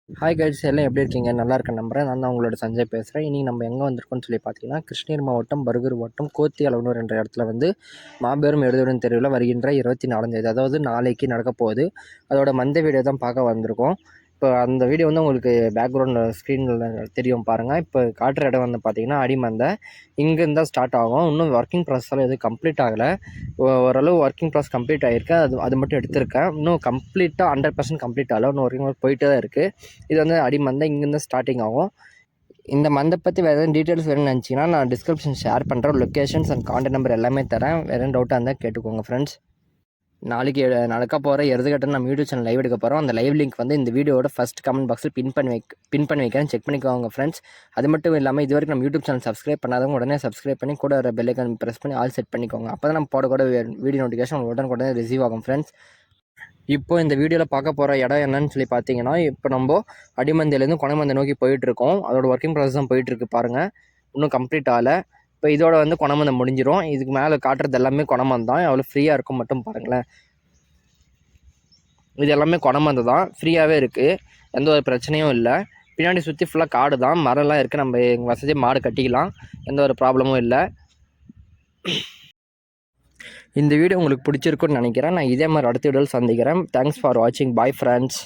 Hi guys, எல்லாம் எப்படி இருக்கீங்க? நல்லா இருக்க நம்புறேன். நான் தான் உங்களோட சஞ்சய் பேசுகிறேன். இன்றைக்கி நம்ம எங்கே வந்திருக்கோம்னு சொல்லி பார்த்தீங்கன்னா, கிருஷ்ணகிரி மாவட்டம் பர்கூர் வட்டம் கோத்தி அளவனூர் என்ற இடத்துல வந்து மாபெரும் எழுதுடன் தெருவில் வருகின்ற 24ஆம் தேதி, அதாவது நாளைக்கு நடக்க போகுது. அதோட மந்த வீடியோ தான் பார்க்க வந்திருக்கோம். இப்போ அந்த வீடியோ வந்து உங்களுக்கு பேக்ரவுண்டில் ஸ்க்ரீனில் தெரியும் பாருங்கள். இப்போ காட்டுற இடம் வந்து பார்த்தீங்கன்னா அடிமந்தை. இங்கேருந்து தான் ஸ்டார்ட் ஆகும். இன்னும் ஒர்க்கிங் ப்ராசஸில் எதுவும் கம்ப்ளீட் ஆகலை. ஓரளவு ஒர்க்கிங் ப்ராசஸ் கம்ப்ளீட் ஆகிருக்கு. அது மட்டும் எடுத்திருக்கேன். இன்னும் கம்ப்ளீட்டாக 100% கம்ப்ளீட் ஆகலை. இன்னும் ஒர்க்கிங் ஒர்க் போயிட்டே தான் இருக்குது. இது வந்து அடிமந்தை. இங்கேருந்து ஸ்டார்டிங் ஆகும். இந்த மந்தை பற்றி வேறு எதுவும் டீட்டெயில்ஸ் வேணும்னு நினச்சிங்கன்னா நான் டிஸ்கிரிப்ஷன் ஷேர் பண்ணுறேன். லொக்கேஷன்ஸ் அண்ட் கான்டாக்ட் நம்பர் எல்லாமே தரேன். வேறு எதுவும் டவுட்டாக இருந்தால் கேட்டுக்கோங்க ஃப்ரெண்ட்ஸ். நாளைக்கு நடக்க போகிற எருதுகட்டை நம்ம யூடியூப் சேனல் லைவ் எடுக்க போகிறோம். அந்த லைவ் லிங்க் வந்து இந்த வீடியோட ஃபஸ்ட் கமெண்ட் பாக்ஸில் பின் பண்ணி வைக்கிறேன். செக் பண்ணிக்கோங்க ஃப்ரெண்ட்ஸ். அது மட்டும் இல்லாமல் இது வரைக்கும் நம்ம யூடியூப் சேனல் சப்ஸ்கிரைப் பண்ணாதவங்க உடனே சப்ஸ்கிரைப் பண்ணி கூட வர பெல் ஐக்கான் ப்ரெஸ் பண்ணி ஆல் செட் பண்ணிக்கோங்க. அப்போ தான் நம்ம போடக்கூட வீடியோ நோட்டிஃபிகேஷன் உடனே ரிசீவ் ஆகும் ஃப்ரெண்ட்ஸ். இப்போ இந்த வீடியோவில் பார்க்க போகிற இடம் என்னன்னு சொல்லி பார்த்தீங்கன்னா, இப்போ நம்ம அடிமந்தையிலேருந்து கொனைமந்தை நோக்கி போயிட்டுருக்கோம். அதோட ஒர்க்கிங் ப்ராசஸ் தான் போயிட்டுருக்கு பாருங்கள். இன்னும் கம்ப்ளீட் ஆகலை. இப்போ இதோட வந்து கொனைமந்தை முடிஞ்சிடும். இதுக்கு மேலே காட்டுறது எல்லாமே கொனைமந்தை தான். எவ்வளோ ஃப்ரீயாக இருக்கும் மட்டும் பாருங்களேன். இது எல்லாமே கொனைமந்தை தான். ஃப்ரீயாகவே இருக்குது. எந்த ஒரு பிரச்சனையும் இல்லை. பின்னாடி சுற்றி ஃபுல்லாக காடு தான். மரம்லாம் இருக்குது. நம்ம எங்கள் வசதி மாடு கட்டிக்கலாம். எந்த ஒரு ப்ராப்ளமும் இல்லை. இந்த வீடியோ உங்களுக்கு பிடிச்சிருக்குன்னு நினைக்கிறேன். நான் இதே மாதிரி அடுத்த வீடியோவில் சந்திக்கிறேன். தேங்க்ஸ் ஃபார் வாட்சிங். Bye friends.